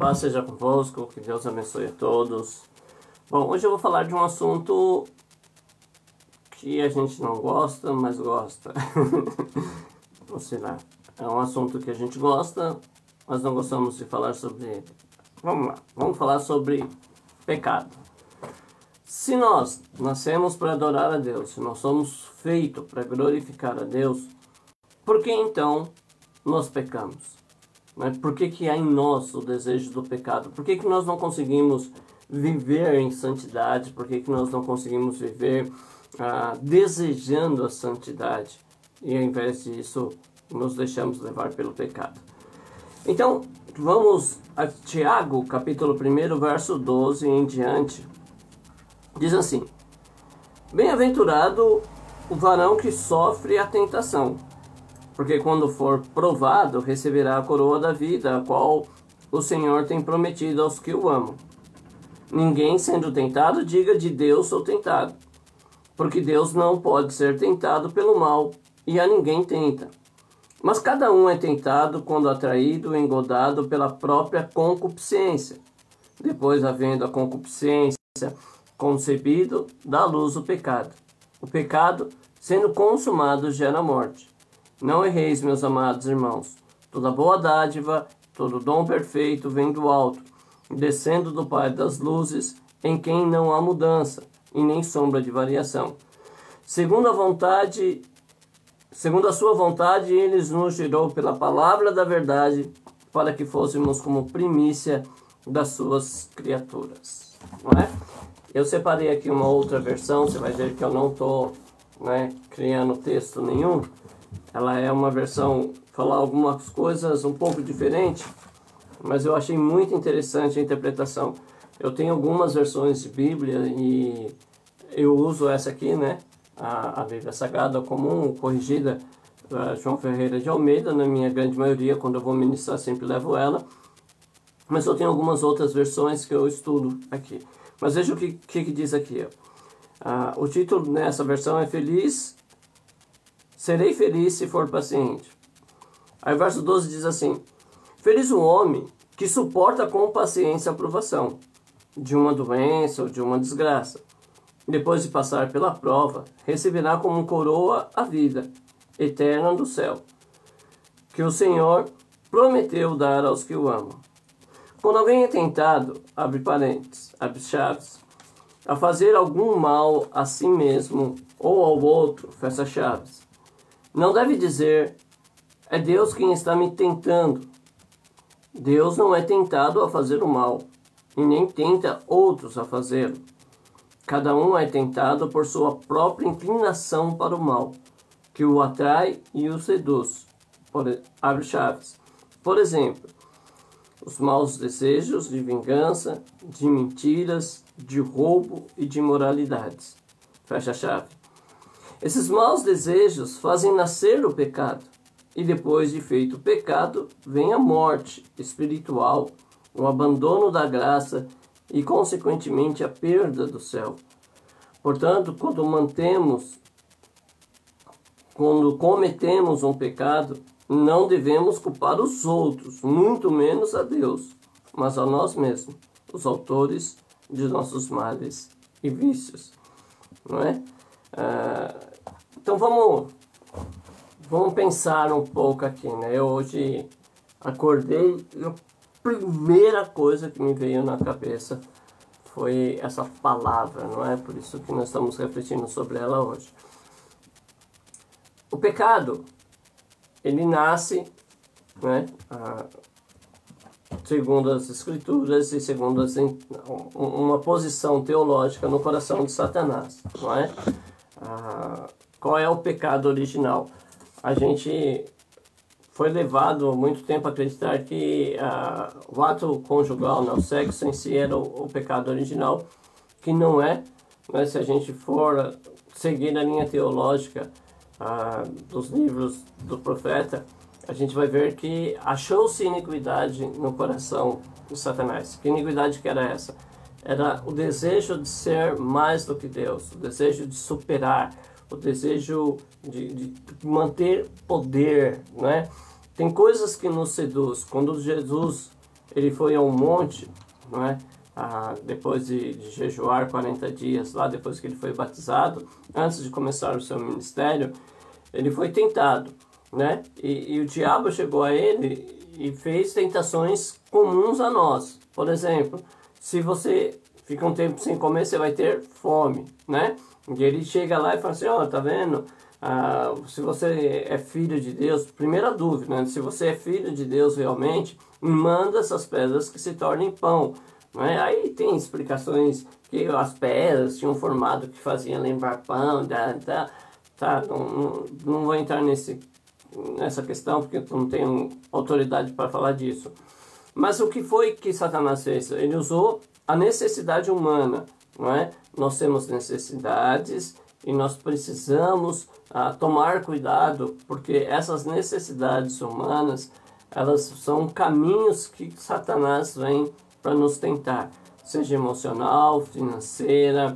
paz seja convosco, que Deus abençoe a todos. Bom, hoje eu vou falar de um assunto que a gente não gosta, mas gosta. Ou sei lá, é um assunto que a gente gosta, mas não gostamos de falar sobre ele. Vamos lá, vamos falar sobre pecado. Se nós nascemos para adorar a Deus, se nós somos feitos para glorificar a Deus, por que então nós pecamos? Por que há em nós o desejo do pecado? Por que nós não conseguimos viver em santidade? Por que nós não conseguimos viver desejando a santidade? E ao invés disso, nos deixamos levar pelo pecado. Então, vamos a Tiago, capítulo 1, verso 12 em diante. Diz assim: Bem-aventurado o varão que sofre a tentação, porque quando for provado, receberá a coroa da vida, a qual o Senhor tem prometido aos que o amam. Ninguém, sendo tentado, diga de Deus sou tentado, porque Deus não pode ser tentado pelo mal, e a ninguém tenta. Mas cada um é tentado quando atraído, engodado pela própria concupiscência. Depois, havendo a concupiscência concebido, dá à luz o pecado. O pecado, sendo consumado, gera a morte. Não erreis, meus amados irmãos. Toda boa dádiva, todo dom perfeito vem do alto, descendo do Pai das luzes, em quem não há mudança e nem sombra de variação. Segundo a sua vontade, ele nos gerou pela palavra da verdade, para que fôssemos como primícia das suas criaturas. Não é? Eu separei aqui uma outra versão, você vai ver que eu não estou criando texto nenhum. Ela é uma versão, falar algumas coisas um pouco diferente, mas eu achei muito interessante a interpretação. Eu tenho algumas versões de Bíblia e eu uso essa aqui, a Bíblia Sagrada Comum, corrigida, João Ferreira de Almeida, na minha grande maioria, quando eu vou ministrar sempre levo ela. Mas eu tenho algumas outras versões que eu estudo aqui. Mas veja o que diz aqui. O título nessa versão é Serei feliz se for paciente. Aí o verso 12 diz assim: Feliz o homem que suporta com paciência a provação de uma doença ou de uma desgraça. Depois de passar pela prova, receberá como coroa a vida eterna do céu, que o Senhor prometeu dar aos que o amam. Quando alguém é tentado, abre parênteses, abre chaves, a fazer algum mal a si mesmo ou ao outro, fecha chaves, não deve dizer, é Deus quem está me tentando. Deus não é tentado a fazer o mal, e nem tenta outros a fazê-lo. Cada um é tentado por sua própria inclinação para o mal, que o atrai e o seduz. Abre chaves. Por exemplo, os maus desejos de vingança, de mentiras, de roubo e de imoralidades. Fecha a chave. Esses maus desejos fazem nascer o pecado, e depois de feito o pecado, vem a morte espiritual, o abandono da graça e, consequentemente, a perda do céu. Portanto, quando cometemos um pecado, não devemos culpar os outros, muito menos a Deus, mas a nós mesmos, os autores de nossos males e vícios. Não é? Então vamos pensar um pouco aqui, Eu hoje acordei e a primeira coisa que me veio na cabeça foi essa palavra, não é? Por isso que nós estamos refletindo sobre ela hoje. O pecado, ele nasce, segundo as Escrituras e segundo uma posição teológica no coração de Satanás, não é? Qual é o pecado original? A gente foi levado há muito tempo a acreditar que o ato conjugal, o sexo em si era o pecado original, que não é. Mas se a gente for seguir a linha teológica dos livros do profeta, a gente vai ver que achou-se iniquidade no coração de Satanás. Que iniquidade que era essa? Era o desejo de ser mais do que Deus, o desejo de superar, o desejo de manter poder, Tem coisas que nos seduz. Quando Jesus ele foi ao monte, não é? Depois de jejuar 40 dias, lá depois que ele foi batizado, antes de começar o seu ministério, ele foi tentado, né? E o diabo chegou a ele e fez tentações comuns a nós. Por exemplo, se você fica um tempo sem comer, você vai ter fome, né? E ele chega lá e fala assim, ó, tá vendo? Se você é filho de Deus, primeira dúvida, né? Se você é filho de Deus realmente, manda essas pedras que se tornem pão. Né? Aí tem explicações que as pedras tinham um formato que fazia lembrar pão, não vou entrar nessa questão porque eu não tenho autoridade para falar disso. Mas o que foi que Satanás fez? Ele usou a necessidade humana, não é? Nós temos necessidades e nós precisamos tomar cuidado, porque essas necessidades humanas, elas são caminhos que Satanás vem para nos tentar, seja emocional, financeira,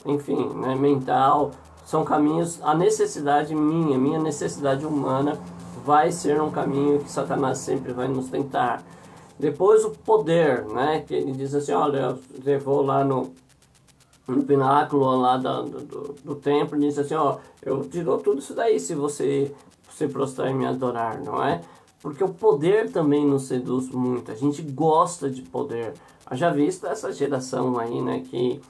enfim, né, mental, são caminhos, a necessidade minha necessidade humana vai ser um caminho que Satanás sempre vai nos tentar. Depois o poder, né, que ele diz assim, olha, levou lá no pináculo lá do templo e disse assim, ó, eu te dou tudo isso daí se você se prostrar e me adorar, não é? Porque o poder também nos seduz muito, a gente gosta de poder. Já visto essa geração aí, né, que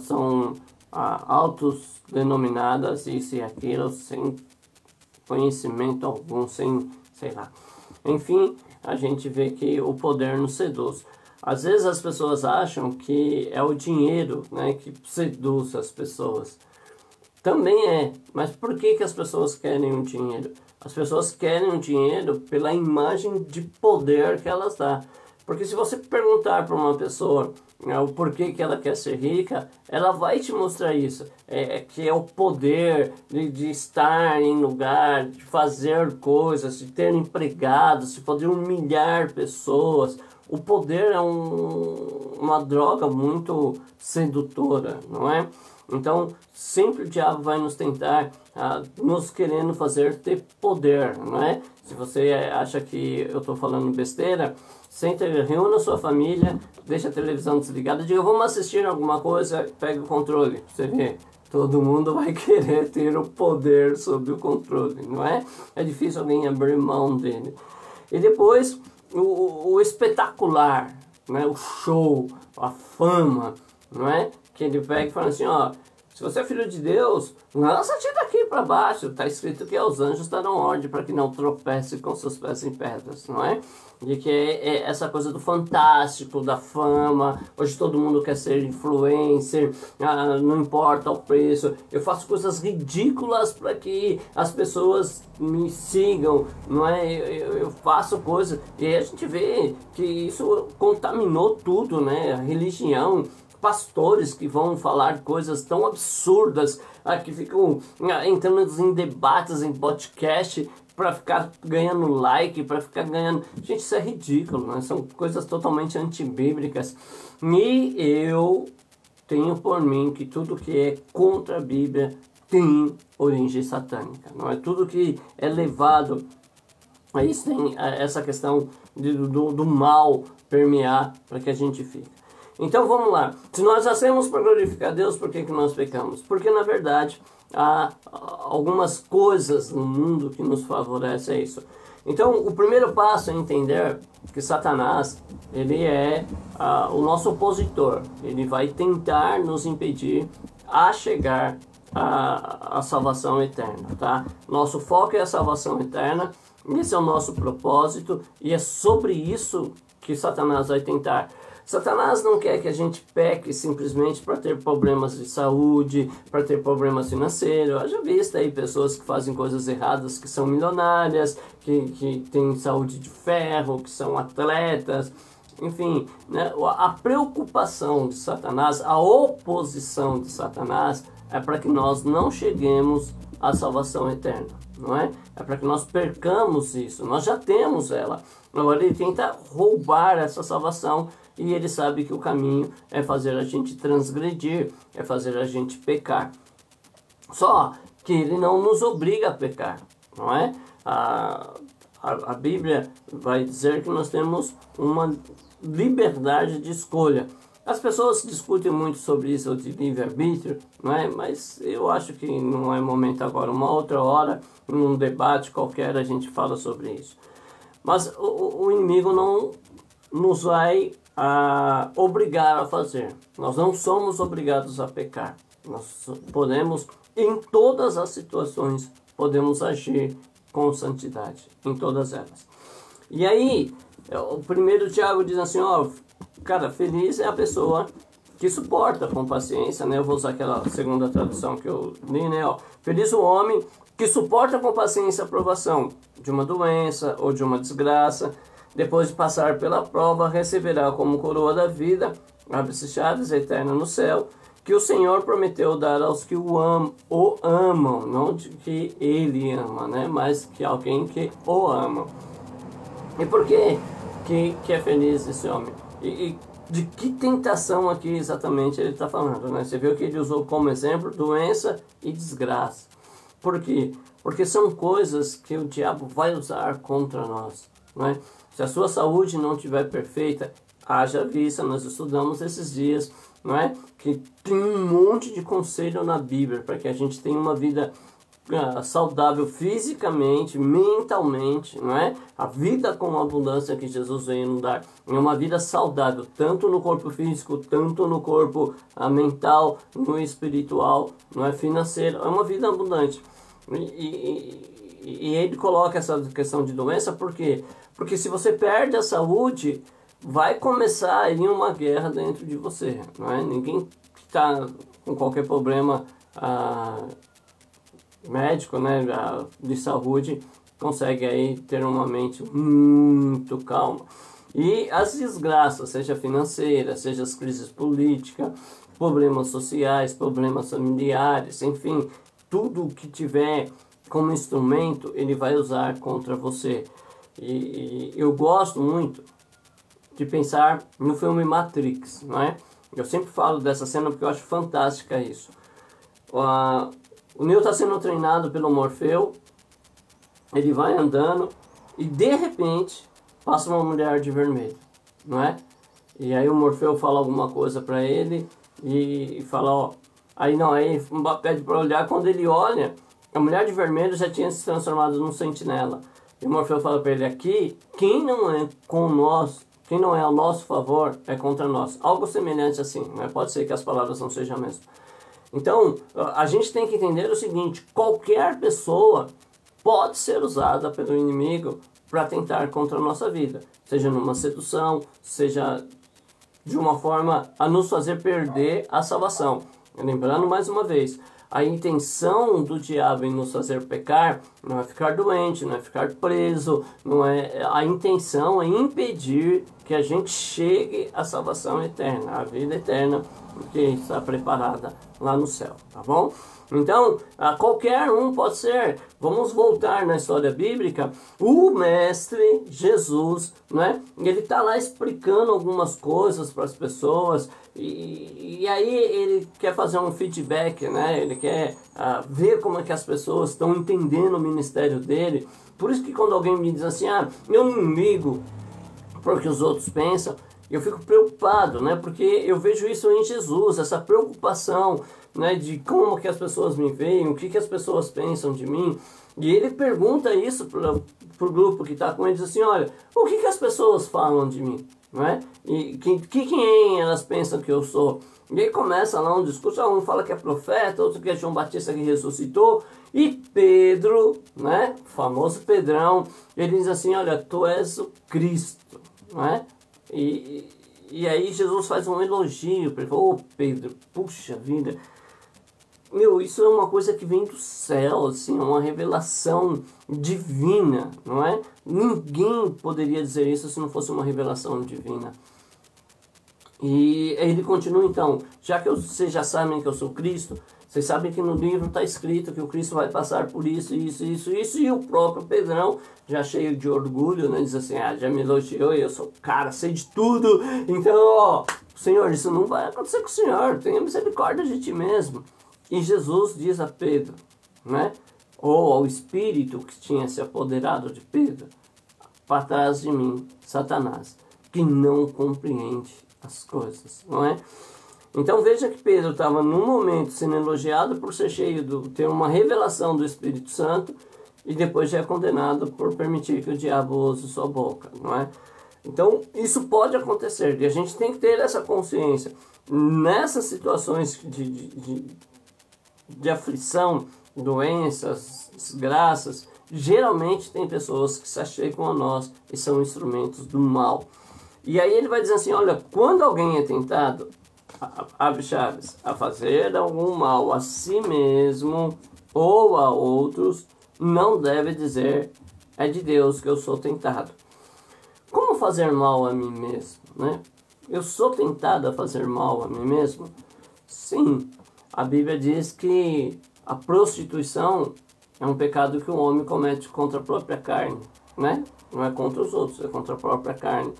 são autodenominadas isso e aquilo, sem conhecimento algum, sem, sei lá. Enfim, a gente vê que o poder nos seduz. Às vezes as pessoas acham que é o dinheiro, né, que seduz as pessoas. Também é, mas por que as pessoas querem o dinheiro? As pessoas querem o dinheiro pela imagem de poder que elas dão. Porque se você perguntar para uma pessoa o porquê que ela quer ser rica, ela vai te mostrar isso. Que é o poder de estar em lugar, de fazer coisas, de ter empregados, de poder humilhar pessoas. O poder é uma droga muito sedutora, não é? Então, sempre o diabo vai nos tentar, nos querendo fazer ter poder, não é? Se você acha que eu estou falando besteira, senta, reúna a sua família, deixa a televisão desligada, diga, vamos assistir alguma coisa, pega o controle, você vê. Todo mundo vai querer ter o poder sobre o controle, não é? É difícil alguém abrir mão dele. E depois, o espetacular, né? O show, a fama, não é? Que ele pega e fala assim, ó, se você é filho de Deus, lança-te daqui para baixo. Está escrito que aos anjos darão ordem para que não tropece com seus pés em pedras, não é? E que é essa coisa do fantástico, da fama. Hoje todo mundo quer ser influencer, não importa o preço. Eu faço coisas ridículas para que as pessoas me sigam, não é? Eu faço coisas e aí a gente vê que isso contaminou tudo, né? A religião. Pastores que vão falar coisas tão absurdas, que ficam entrando em debates, em podcast, para ficar ganhando like, para ficar ganhando... Gente, isso é ridículo, né? São coisas totalmente antibíblicas. E eu tenho por mim que tudo que é contra a Bíblia tem origem satânica, não é? Tudo que é levado... Aí tem essa questão do mal permear para que a gente fique. Então vamos lá, se nós nascemos para glorificar Deus, por que nós pecamos? Porque na verdade há algumas coisas no mundo que nos favorecem a isso. Então o primeiro passo é entender que Satanás, ele é o nosso opositor. Ele vai tentar nos impedir a chegar à salvação eterna, tá? Nosso foco é a salvação eterna, esse é o nosso propósito e é sobre isso que Satanás vai tentar. Satanás não quer que a gente peque simplesmente para ter problemas de saúde, para ter problemas financeiros. Eu já vi aí pessoas que fazem coisas erradas, que são milionárias, que têm saúde de ferro, que são atletas. Enfim, né? A preocupação de Satanás, a oposição de Satanás é para que nós não cheguemos à salvação eterna, não é? É para que nós percamos isso. Nós já temos ela. Agora ele tenta roubar essa salvação. E ele sabe que o caminho é fazer a gente transgredir, é fazer a gente pecar. Só que ele não nos obriga a pecar, não é? a Bíblia vai dizer que nós temos uma liberdade de escolha. As pessoas discutem muito sobre isso de livre-arbítrio, não é? Mas eu acho que não é momento agora. Uma outra hora, num debate qualquer, a gente fala sobre isso. Mas o inimigo não nos vai obrigar a fazer. Nós não somos obrigados a pecar. Nós podemos, em todas as situações, podemos agir com santidade, em todas elas. E aí, o primeiro Tiago diz assim, ó, cara, feliz é a pessoa que suporta com paciência, né? Eu vou usar aquela segunda tradução que eu li, né? Ó, feliz o homem que suporta com paciência a provação de uma doença ou de uma desgraça. Depois de passar pela prova, receberá como coroa da vida, abre-se chaves, eterna no céu, que o Senhor prometeu dar aos que o amam, não de que ele ama, né? Mas que alguém que o ama. E por que é feliz esse homem? E de que tentação aqui exatamente ele está falando, né? Você viu que ele usou como exemplo doença e desgraça. Por quê? Porque são coisas que o diabo vai usar contra nós, não é? Se a sua saúde não estiver perfeita, haja vista, nós estudamos esses dias, não é? Que tem um monte de conselho na Bíblia para que a gente tenha uma vida saudável fisicamente, mentalmente, não é? A vida com abundância que Jesus veio nos dar é uma vida saudável, tanto no corpo físico, tanto no corpo mental, no espiritual, não é? Financeiro, é uma vida abundante. E ele coloca essa questão de doença, por quê? Porque se você perde a saúde, vai começar aí uma guerra dentro de você, não é? Ninguém que está com qualquer problema médico, né, de saúde, consegue aí ter uma mente muito calma. E as desgraças, seja financeira, seja as crises políticas, problemas sociais, problemas familiares, enfim, tudo que tiver como instrumento, ele vai usar contra você. E eu gosto muito de pensar no filme Matrix, não é? Eu sempre falo dessa cena porque eu acho fantástica isso. O Neo está sendo treinado pelo Morfeu, ele vai andando e de repente passa uma mulher de vermelho, não é? E aí o Morfeu fala alguma coisa para ele e fala, ó, aí pede para olhar, quando ele olha, a mulher de vermelho já tinha se transformado num sentinela. E o Morfeu fala para ele aqui, quem não é com nós, quem não é ao nosso favor, é contra nós. Algo semelhante assim, né? Pode ser que as palavras não sejam a mesma. Então, a gente tem que entender o seguinte, qualquer pessoa pode ser usada pelo inimigo para tentar contra a nossa vida. Seja numa sedução, seja de uma forma a nos fazer perder a salvação. Lembrando mais uma vez, a intenção do diabo em nos fazer pecar não é ficar doente, não é ficar preso, não é, a intenção é impedir que a gente chegue à salvação eterna, à vida eterna, porque está preparada lá no céu, tá bom? Então, qualquer um pode ser. Vamos voltar na história bíblica. O mestre Jesus, né? Ele está lá explicando algumas coisas para as pessoas e aí ele quer fazer um feedback, né? Ele quer ver como é que as pessoas estão entendendo o ministério dele. Por isso que quando alguém me diz assim, eu não ligo porque os outros pensam, eu fico preocupado, né? Porque eu vejo isso em Jesus, essa preocupação, né, de como que as pessoas me veem, o que as pessoas pensam de mim. E ele pergunta isso pro grupo que está com ele, diz assim, olha, o que as pessoas falam de mim, não é? E quem elas pensam que eu sou? E aí começa lá um discurso, um fala que é profeta, outro que é João Batista que ressuscitou, e Pedro, né, o famoso Pedrão, ele diz assim, olha, tu és o Cristo, não é? E aí Jesus faz um elogio para ele, ô Pedro, puxa vida, meu, isso é uma coisa que vem do céu, assim, uma revelação divina, não é? Ninguém poderia dizer isso se não fosse uma revelação divina. E ele continua então, já que vocês já sabem que eu sou Cristo, vocês sabem que no livro está escrito que o Cristo vai passar por isso, e o próprio Pedrão, já cheio de orgulho, né, diz assim, já me elogiou e eu sou cara, sei de tudo, então, ó, Senhor, isso não vai acontecer com o Senhor, tenha misericórdia de ti mesmo. E Jesus diz a Pedro, né, ou ao Espírito que tinha se apoderado de Pedro, para trás de mim, Satanás, que não compreende as coisas, não é? Então veja que Pedro estava num momento sendo elogiado por ser ter uma revelação do Espírito Santo, e depois já é condenado por permitir que o diabo use sua boca, não é? Então isso pode acontecer, e a gente tem que ter essa consciência. Nessas situações de aflição, doenças, desgraças, geralmente tem pessoas que se achegam a nós e são instrumentos do mal. E aí ele vai dizer assim, olha, quando alguém é tentado, abre chaves, a fazer algum mal a si mesmo ou a outros, não deve dizer, é de Deus que eu sou tentado. Como fazer mal a mim mesmo, né? Eu sou tentado a fazer mal a mim mesmo? Sim, a Bíblia diz que a prostituição é um pecado que o homem comete contra a própria carne, né? Não é contra os outros, é contra a própria carne.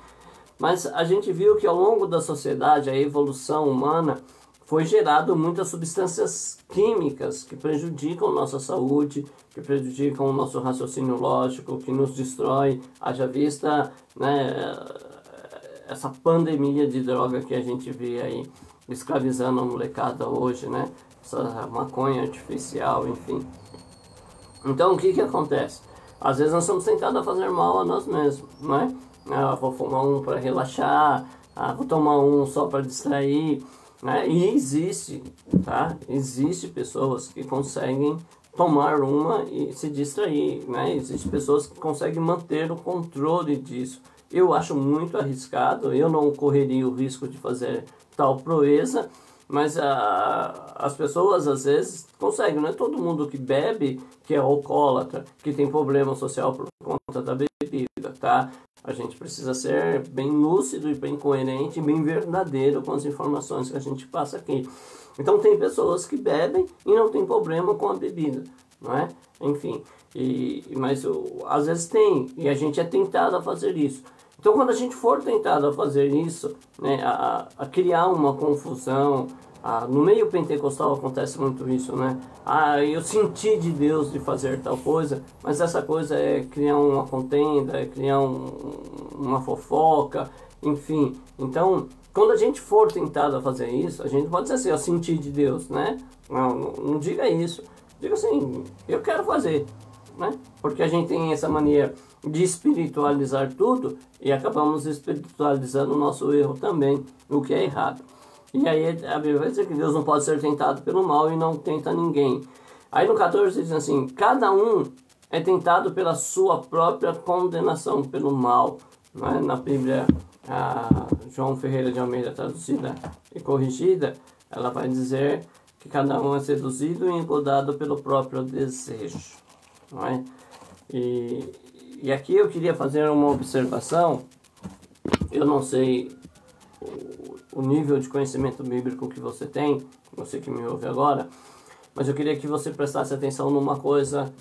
Mas a gente viu que ao longo da sociedade, a evolução humana, foi gerado muitas substâncias químicas que prejudicam nossa saúde, que prejudicam o nosso raciocínio lógico, que nos destrói, haja vista, né, essa pandemia de droga que a gente vê aí escravizando a molecada hoje, né? Essa maconha artificial, enfim. Então o que acontece? Às vezes nós somos tentados a fazer mal a nós mesmos, não é? Ah, vou fumar um para relaxar, vou tomar um só para distrair, né? E existe, tá? Existe pessoas que conseguem tomar uma e se distrair, né? Existem pessoas que conseguem manter o controle disso. Eu acho muito arriscado, eu não correria o risco de fazer tal proeza, mas as pessoas às vezes conseguem. Não é todo mundo que bebe que é alcoólatra, que tem problema social por conta da bebida, tá? A gente precisa ser bem lúcido e bem coerente, bem verdadeiro com as informações que a gente passa aqui. Então tem pessoas que bebem e não tem problema com a bebida, não é? Enfim, mas às vezes tem, e a gente é tentado a fazer isso. Então quando a gente for tentado a fazer isso, né, a criar uma confusão, no meio pentecostal acontece muito isso, né? Eu senti de Deus de fazer tal coisa, mas essa coisa é criar uma contenda, é criar uma fofoca, enfim. Então, quando a gente for tentado a fazer isso, a gente pode dizer assim, eu senti de Deus, né? Não diga isso. Diga assim, eu quero fazer, né? Porque a gente tem essa mania de espiritualizar tudo e acabamos espiritualizando o nosso erro também, o que é errado. E aí a Bíblia vai dizer que Deus não pode ser tentado pelo mal e não tenta ninguém. Aí no 14 diz assim, cada um é tentado pela sua própria condenação pelo mal. Não é? Na Bíblia, João Ferreira de Almeida, traduzida e corrigida, ela vai dizer que cada um é seduzido e engodado pelo próprio desejo. Não é? E aqui eu queria fazer uma observação, eu não sei o nível de conhecimento bíblico que você tem, você que me ouve agora, mas eu queria que você prestasse atenção numa coisa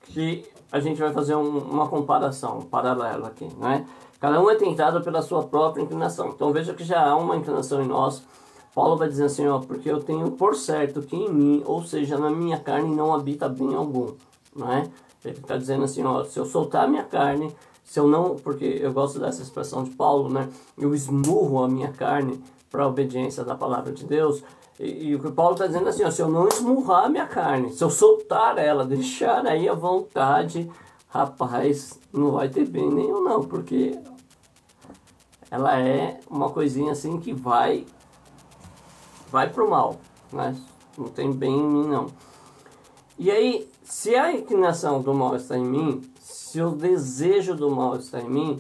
que a gente vai fazer uma comparação, um paralelo aqui, né? Cada um é tentado pela sua própria inclinação. Então veja que já há uma inclinação em nós. Paulo vai dizer assim, ó, porque eu tenho por certo que em mim, ou seja, na minha carne, não habita bem algum, não é? Ele está dizendo assim, ó, se eu soltar minha carne, se eu não, porque eu gosto dessa expressão de Paulo, né? Eu esmurro a minha carne para a obediência da palavra de Deus. E o que Paulo está dizendo assim, ó, se eu não esmurrar a minha carne, se eu soltar ela, deixar aí a vontade, rapaz, não vai ter bem nenhum não, porque ela é uma coisinha assim que vai pro mal, né? Não tem bem em mim não. E aí, se a inclinação do mal está em mim, se o desejo do mal está em mim,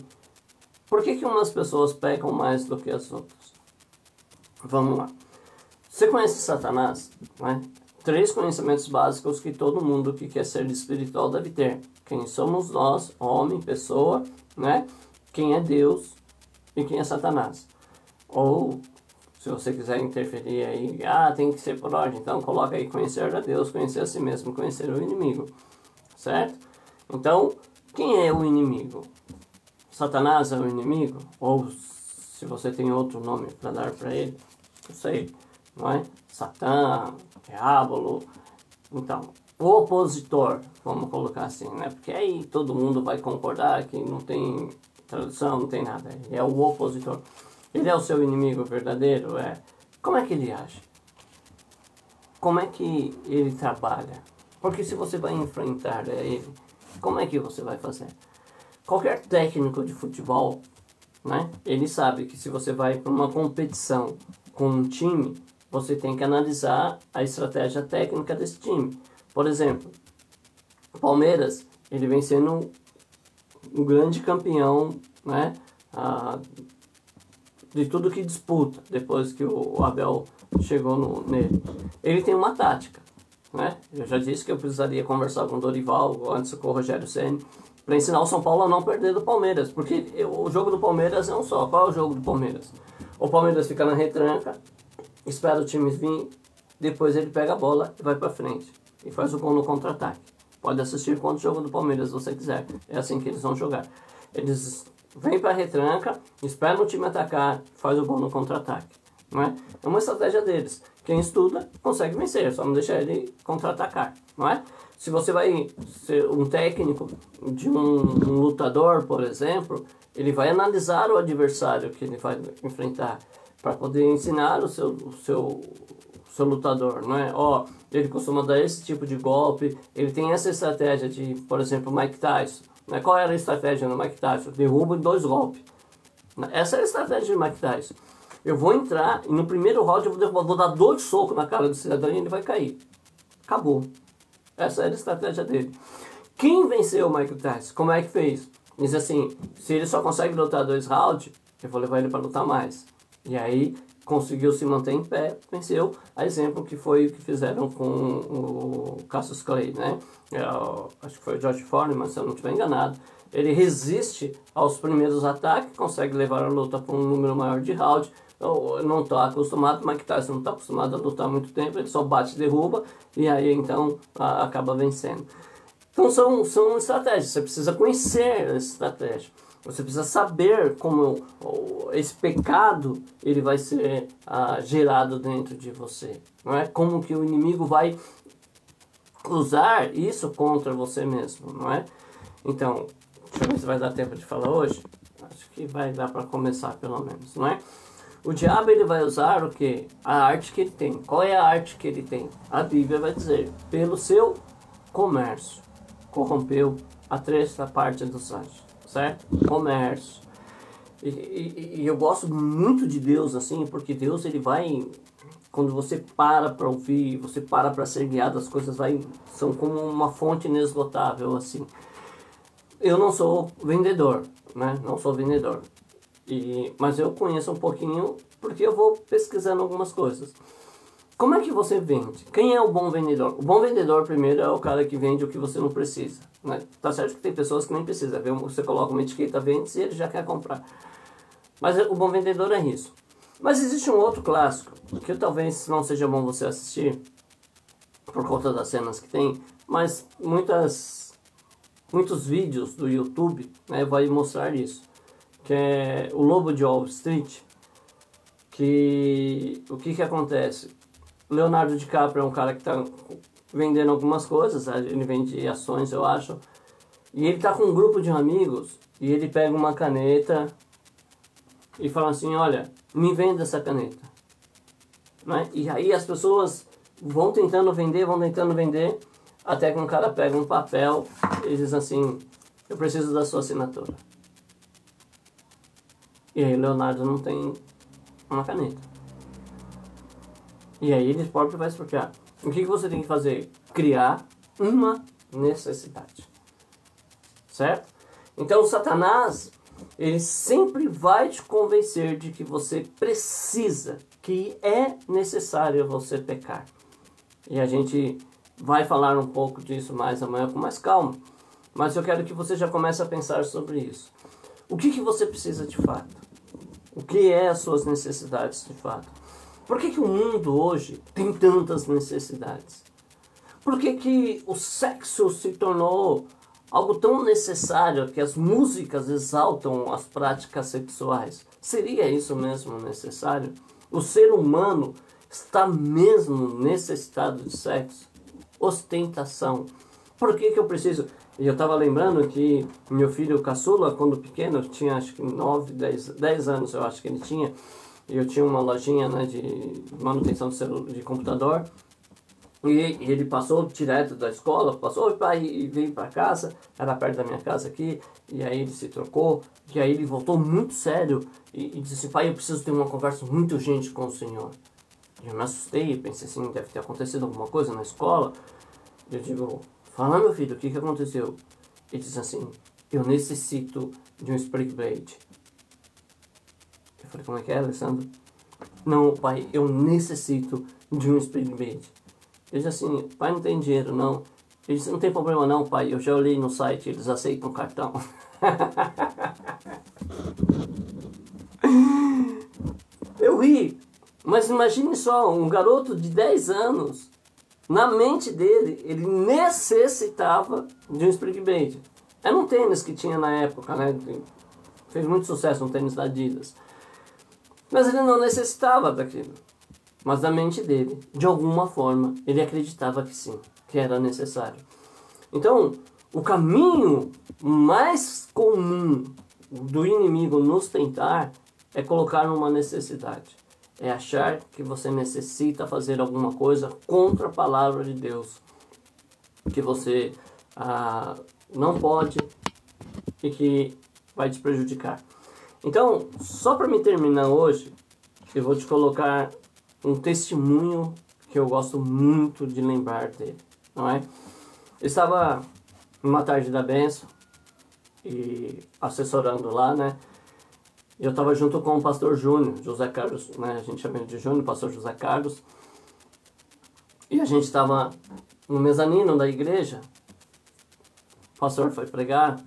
por que umas pessoas pecam mais do que as outras? Vamos lá. Você conhece Satanás? Né? 3 conhecimentos básicos que todo mundo que quer ser espiritual deve ter. Quem somos nós, homem, pessoa, né? Quem é Deus e quem é Satanás. Ou, se você quiser interferir aí, tem que ser por ordem, então coloca aí conhecer a Deus, conhecer a si mesmo, conhecer o inimigo. Certo? Então, quem é o inimigo? Satanás é o inimigo? Ou se você tem outro nome para dar para ele, não sei, não é? Satã, Diabolo. Então, o opositor, vamos colocar assim, né? Porque aí todo mundo vai concordar que não tem tradução, não tem nada. É o opositor. Ele é o seu inimigo verdadeiro? Como é que ele age? Como é que ele trabalha? Porque se você vai enfrentar ele, como é que você vai fazer? Qualquer técnico de futebol, né? Ele sabe que se você vai para uma competição com um time, você tem que analisar a estratégia técnica desse time. Por exemplo, o Palmeiras, ele vem sendo um grande campeão, né, de tudo que disputa, depois que o Abel chegou nele. Ele tem uma tática, né? Eu já disse que eu precisaria conversar com o Dorival, antes com o Rogério Ceni, para ensinar o São Paulo a não perder do Palmeiras, porque o jogo do Palmeiras é um só. Qual é o jogo do Palmeiras? O Palmeiras fica na retranca, espera o time vir, depois ele pega a bola e vai para frente e faz o gol no contra-ataque. Pode assistir quanto jogo do Palmeiras se você quiser. É assim que eles vão jogar. Eles vêm para a retranca, esperam o time atacar, faz o gol no contra-ataque. Não é? É uma estratégia deles. Quem estuda consegue vencer, só não deixar ele contra-atacar. Não é? Se você vai ser um técnico de um lutador, por exemplo, ele vai analisar o adversário que ele vai enfrentar para poder ensinar o seu lutador, não é? Ele costuma dar esse tipo de golpe, ele tem essa estratégia de, por exemplo, Mike Tyson. Né? Qual era a estratégia do Mike Tyson? Derruba em 2 golpes. Essa é a estratégia de Mike Tyson. Eu vou entrar e no primeiro round eu vou dar 2 socos na cara do cidadão e ele vai cair. Acabou. Essa era a estratégia dele. Quem venceu o Mike Tyson? Como é que fez? Diz assim, se ele só consegue lutar 2 rounds, eu vou levar ele para lutar mais. E aí conseguiu se manter em pé, venceu, a exemplo que foi o que fizeram com o Cassius Clay, né? Acho que foi o George Foreman, se eu não estiver enganado. Ele resiste aos primeiros ataques, consegue levar a luta para um número maior de rounds. Eu não estou acostumado, Mike Tyson não está acostumado a lutar há muito tempo, ele só bate e derruba, e aí então acaba vencendo. Então são estratégias, você precisa conhecer a estratégia. Você precisa saber como esse pecado ele vai ser gerado dentro de você. Não é? Como que o inimigo vai usar isso contra você mesmo. Não é? Então, deixa eu ver se vai dar tempo de falar hoje. Acho que vai dar para começar pelo menos. Não é? O diabo ele vai usar o que? A arte que ele tem. Qual é a arte que ele tem? A Bíblia vai dizer, pelo seu comércio, corrompeu a 3ª parte dos anjos. Certo? Comércio. E eu gosto muito de Deus assim, porque Deus ele vai, quando você para ouvir, você para ser guiado, as coisas são como uma fonte inesgotável assim. Eu não sou vendedor, né? Não sou vendedor. Mas eu conheço um pouquinho porque eu vou pesquisando algumas coisas. Como é que você vende? Quem é o bom vendedor? O bom vendedor, primeiro, é o cara que vende o que você não precisa. Né? Tá certo que tem pessoas que nem precisam. Você coloca uma etiqueta, vende e ele já quer comprar. Mas o bom vendedor é isso. Mas existe um outro clássico, que talvez não seja bom você assistir, por conta das cenas que tem, mas muitos vídeos do YouTube, né, vai mostrar isso. Que é o Lobo de Wall Street. O que acontece? Leonardo DiCaprio é um cara que está vendendo algumas coisas, ele vende ações, eu acho. E ele está com um grupo de amigos e ele pega uma caneta e fala assim, olha, me venda essa caneta. Né? E aí as pessoas vão tentando vender, até que um cara pega um papel e diz assim, eu preciso da sua assinatura. E aí Leonardo não tem uma caneta. E aí ele próprio vai explicar. O que você tem que fazer? Criar uma necessidade. Certo? Então Satanás, ele sempre vai te convencer de que você precisa, que é necessário você pecar. E a gente vai falar um pouco disso mais amanhã com mais calma. Mas eu quero que você já comece a pensar sobre isso. O que você precisa de fato? O que é as suas necessidades de fato? Por que o mundo hoje tem tantas necessidades? Por que o sexo se tornou algo tão necessário que as músicas exaltam as práticas sexuais? Seria isso mesmo necessário? O ser humano está mesmo necessitado de sexo? ostentação. Por que que eu preciso? E eu estava lembrando que meu filho caçula, quando pequeno, tinha acho que 9, 10 anos, eu acho que ele tinha. E eu tinha uma lojinha, né, de manutenção de computador. E ele passou direto da escola, passou, oi pai, e veio para casa, era perto da minha casa aqui, e aí ele se trocou, e aí ele voltou muito sério e disse assim, pai, eu preciso ter uma conversa muito urgente com o senhor. E eu me assustei, pensei assim, deve ter acontecido alguma coisa na escola. Eu digo, fala meu filho, o que que aconteceu? Ele disse assim, eu necessito de um Spring Blade. Eu falei, como é que é, Alessandro? Não, pai, eu necessito de um Spring Blade. Ele disse assim, pai, não tem dinheiro, não. Ele disse, não tem problema não, pai, eu já olhei no site, eles aceitam cartão. Eu ri, mas imagine só, um garoto de 10 anos, na mente dele, ele necessitava de um Spring Blade. Era um tênis que tinha na época, né? Fez muito sucesso, um tênis da Adidas. Mas ele não necessitava daquilo. Mas na mente dele, de alguma forma, ele acreditava que sim, que era necessário. Então, o caminho mais comum do inimigo nos tentar é colocar numa necessidade. É achar que você necessita fazer alguma coisa contra a palavra de Deus. Que você não pode e que vai te prejudicar. Então, só para me terminar hoje, eu vou te colocar um testemunho que eu gosto muito de lembrar dele, não é? Eu estava numa tarde da bênção e assessorando lá, né? Eu estava junto com o pastor Júnior, José Carlos, né? A gente chama ele de Júnior, pastor José Carlos. E a gente estava no mezanino da igreja. O pastor foi pregar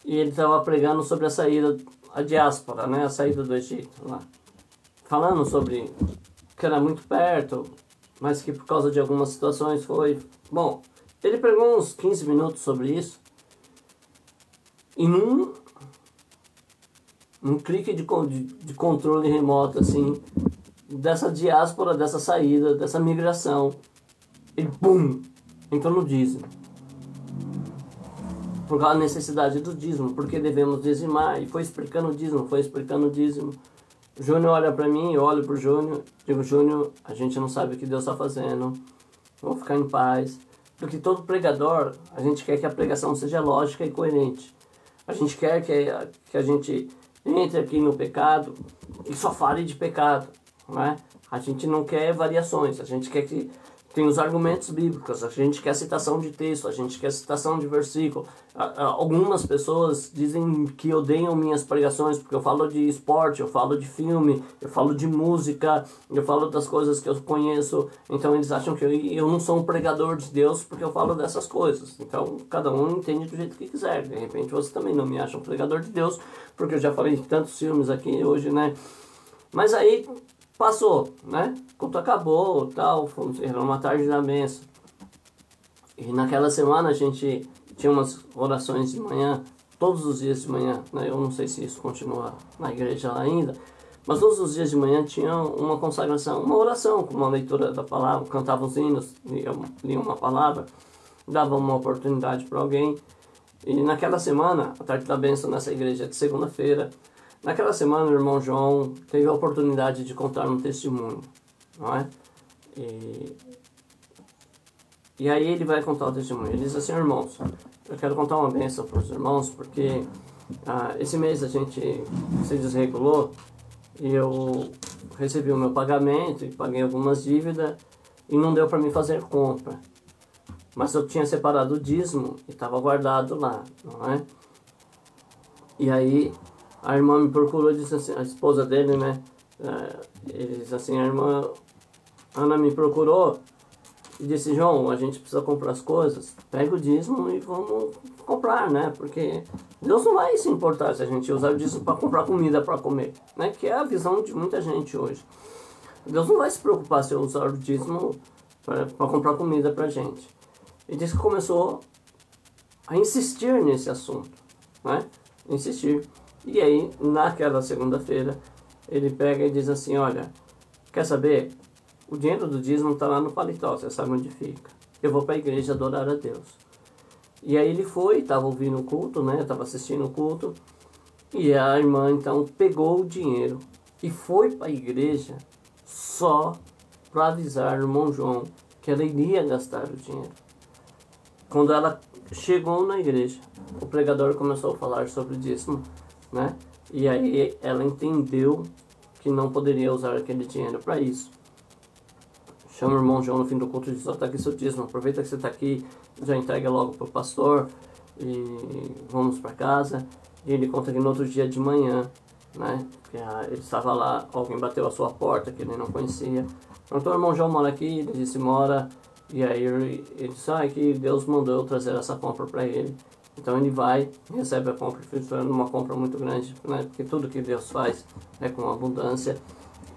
e ele estava pregando sobre a saída, a diáspora, né? A saída do Egito lá. Falando sobre que era muito perto, mas que por causa de algumas situações foi... Bom, ele pregou uns 15 minutos sobre isso. E num clique de controle remoto, assim, dessa diáspora, dessa saída, dessa migração, ele, bum, entrou no dízimo. Por causa da necessidade do dízimo, porque devemos dizimar, e foi explicando o dízimo, foi explicando o dízimo. O Júnior olha pra mim, eu olho pro Júnior, digo, Júnior, a gente não sabe o que Deus está fazendo, vamos ficar em paz. Porque todo pregador, a gente quer que a pregação seja lógica e coerente. A gente quer que a gente entre aqui no pecado e só fale de pecado, não é? A gente não quer variações, a gente quer que tenha os argumentos bíblicos, a gente quer citação de texto, a gente quer citação de versículo. Algumas pessoas dizem que odeiam minhas pregações porque eu falo de esporte, eu falo de filme, eu falo de música, eu falo das coisas que eu conheço. Então eles acham que eu não sou um pregador de Deus porque eu falo dessas coisas. Então cada um entende do jeito que quiser. De repente você também não me acha um pregador de Deus porque eu já falei de tantos filmes aqui hoje, né? Mas aí passou, né? O culto acabou, tal, era uma tarde da bênção. E naquela semana a gente tinha umas orações de manhã, todos os dias de manhã, né? Eu não sei se isso continua na igreja lá ainda, mas todos os dias de manhã tinha uma consagração, uma oração, com uma leitura da palavra, cantava os hinos, lia uma palavra, dava uma oportunidade para alguém. E naquela semana, a tarde da bênção nessa igreja de segunda-feira, naquela semana o irmão João teve a oportunidade de contar um testemunho, não é? E aí ele vai contar o testemunho. Ele diz assim, irmãos, eu quero contar uma bênção para os irmãos, porque esse mês a gente se desregulou e eu recebi o meu pagamento e paguei algumas dívidas e não deu para mim fazer compra. Mas eu tinha separado o dízimo e estava guardado lá, não é? E aí a irmã me procurou e disse assim, a esposa dele, né? Ele disse assim, a irmã Ana me procurou e disse, João, a gente precisa comprar as coisas, pega o dízimo e vamos comprar, né? Porque Deus não vai se importar se a gente usar o dízimo para comprar comida para comer, né? Que é a visão de muita gente hoje. Deus não vai se preocupar se eu usar o dízimo para comprar comida para gente. E disse que começou a insistir nesse assunto, né? Insistir. E aí, naquela segunda-feira, ele pega e diz assim, olha, quer saber? o dinheiro do dízimo está lá no paletó, você sabe onde fica. Eu vou para a igreja adorar a Deus. E aí ele foi, estava ouvindo o culto, né? Estava assistindo o culto. E a irmã então pegou o dinheiro e foi para a igreja só para avisar o irmão João que ela iria gastar o dinheiro. Quando ela chegou na igreja, o pregador começou a falar sobre o dízimo, né? E aí ela entendeu que não poderia usar aquele dinheiro para isso. Chama o irmão João no fim do culto e diz: está aqui seu dízimo, aproveita que você está aqui, já entrega logo para o pastor e vamos para casa. E ele conta que no outro dia de manhã, né, que ele estava lá, alguém bateu a sua porta que ele não conhecia. Então o irmão João mora aqui, ele disse: mora. E aí ele disse: que Deus mandou eu trazer essa compra para ele. Então ele vai, recebe a compra, fazendo uma compra muito grande, né, porque tudo que Deus faz é com abundância.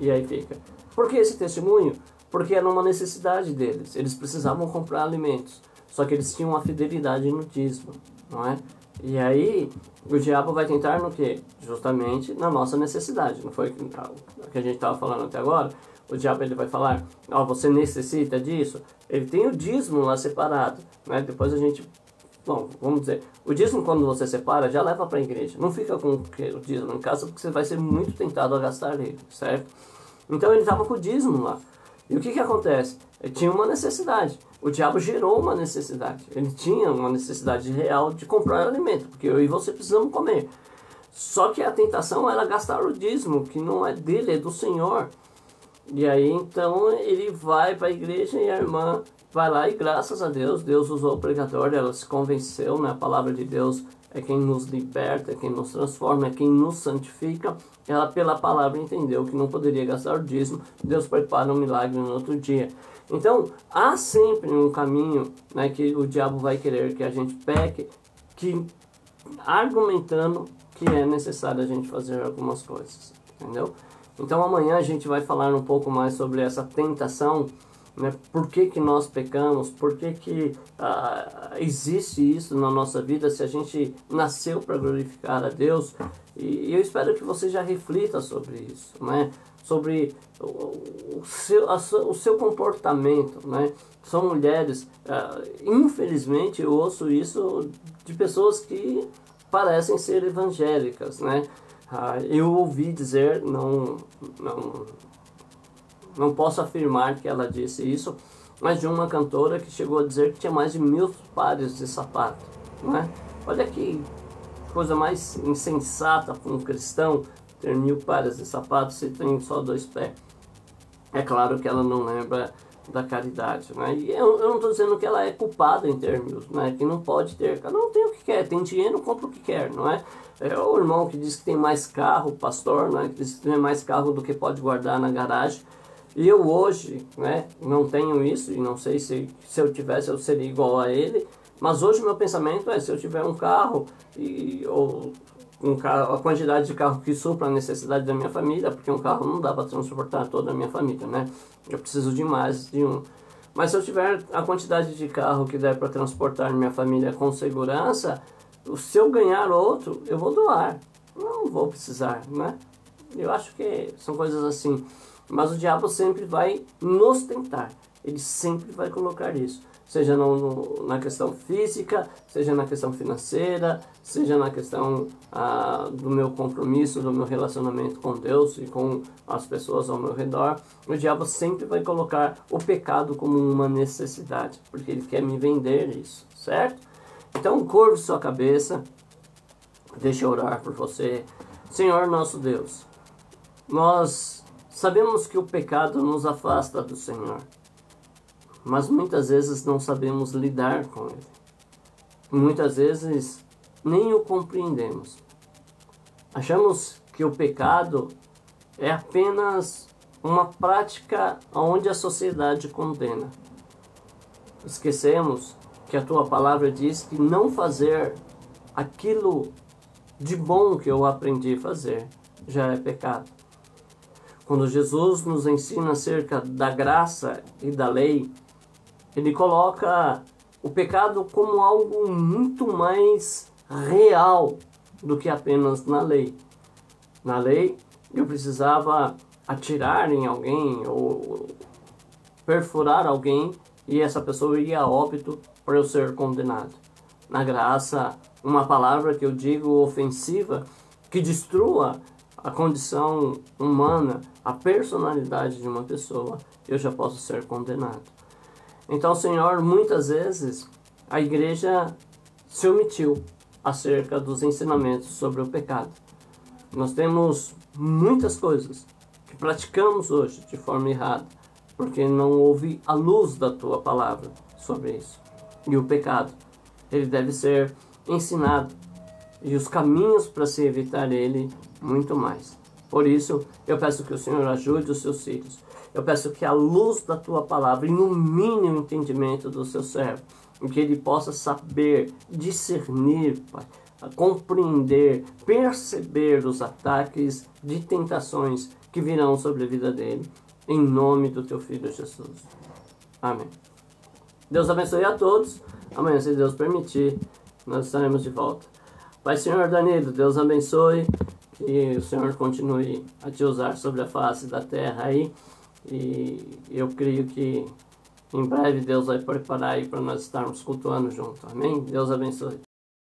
E aí fica. Por que esse testemunho? Porque era uma necessidade deles. Eles precisavam comprar alimentos. Só que eles tinham uma fidelidade no dízimo, não é? E aí o diabo vai tentar no quê? Justamente na nossa necessidade. Não foi o que a gente estava falando até agora? O diabo ele vai falar: você necessita disso? Ele tem o dízimo lá separado, né? Depois a gente... Bom, vamos dizer, o dízimo quando você separa já leva para a igreja. Não fica com o dízimo em casa porque você vai ser muito tentado a gastar ele, certo? Então ele estava com o dízimo lá. E o que acontece? Ele tinha uma necessidade. O diabo gerou uma necessidade. Ele tinha uma necessidade real de comprar alimento, porque eu e você precisamos comer. Só que a tentação era gastar o dízimo, que não é dele, é do Senhor. E aí então ele vai para a igreja e a irmã vai lá e graças a Deus, Deus usou o pregador, ela se convenceu, né? A palavra de Deus é quem nos liberta, é quem nos transforma, é quem nos santifica. Ela pela palavra entendeu que não poderia gastar o dízimo. Deus prepara um milagre no outro dia. Então há sempre um caminho, né, que o diabo vai querer que a gente peque, que argumentando que é necessário a gente fazer algumas coisas, entendeu? Então amanhã a gente vai falar um pouco mais sobre essa tentação, né? Por que nós pecamos, por que existe isso na nossa vida, se a gente nasceu para glorificar a Deus. E eu espero que você já reflita sobre isso, né? Sobre o seu comportamento, né? São mulheres, infelizmente eu ouço isso de pessoas que parecem ser evangélicas, né? Eu ouvi dizer, não posso afirmar que ela disse isso, mas de uma cantora que chegou a dizer que tinha mais de 1000 pares de sapato, né? Olha que coisa mais insensata para um cristão ter 1000 pares de sapatos se tem só 2 pés. É claro que ela não lembra da caridade, né? E eu não estou dizendo que ela é culpada em ter 1000, né? Que não pode ter, cada um tem o que quer, tem dinheiro, compra o que quer, não é? É o irmão que diz que tem mais carro, o pastor, né? Que diz que tem mais carro do que pode guardar na garagem. E eu hoje, né, não tenho isso, e não sei se eu tivesse eu seria igual a ele, mas hoje meu pensamento é: se eu tiver um carro, ou um carro, a quantidade de carro que supra a necessidade da minha família, porque um carro não dá para transportar toda a minha família, né? Eu preciso de mais de um. Mas se eu tiver a quantidade de carro que der para transportar minha família com segurança, se eu ganhar outro, eu vou doar. Não vou precisar, né? Eu acho que são coisas assim. Mas o diabo sempre vai nos tentar. Ele sempre vai colocar isso. Seja na questão física, seja na questão financeira, seja na questão do meu compromisso, do meu relacionamento com Deus e com as pessoas ao meu redor. O diabo sempre vai colocar o pecado como uma necessidade, porque ele quer me vender isso, certo? Então curve sua cabeça, deixa eu orar por você. Senhor nosso Deus, nós sabemos que o pecado nos afasta do Senhor, mas muitas vezes não sabemos lidar com ele. Muitas vezes nem o compreendemos. Achamos que o pecado é apenas uma prática onde a sociedade condena. Esquecemos que a tua palavra diz que não fazer aquilo de bom que eu aprendi a fazer já é pecado. Quando Jesus nos ensina acerca da graça e da lei, ele coloca o pecado como algo muito mais real do que apenas na lei. Na lei, eu precisava atirar em alguém ou perfurar alguém e essa pessoa ir a óbito para eu ser condenado. Na graça, uma palavra que eu digo ofensiva, que destrua a condição humana, a personalidade de uma pessoa, eu já posso ser condenado. Então, Senhor, muitas vezes a igreja se omitiu acerca dos ensinamentos sobre o pecado. Nós temos muitas coisas que praticamos hoje de forma errada, porque não houve a luz da Tua palavra sobre isso. E o pecado, ele deve ser ensinado, e os caminhos para se evitar ele, muito mais. Por isso, eu peço que o Senhor ajude os seus filhos. Eu peço que a luz da Tua palavra ilumine o entendimento do seu servo, e que ele possa saber, discernir, Pai, compreender, perceber os ataques de tentações que virão sobre a vida dele, em nome do Teu Filho Jesus. Amém. Deus abençoe a todos. Amanhã, se Deus permitir, nós estaremos de volta. Pai, Senhor Danilo, Deus abençoe, que o Senhor continue a te usar sobre a face da terra aí, e eu creio que em breve Deus vai preparar aí para nós estarmos cultuando junto. Amém? Deus abençoe.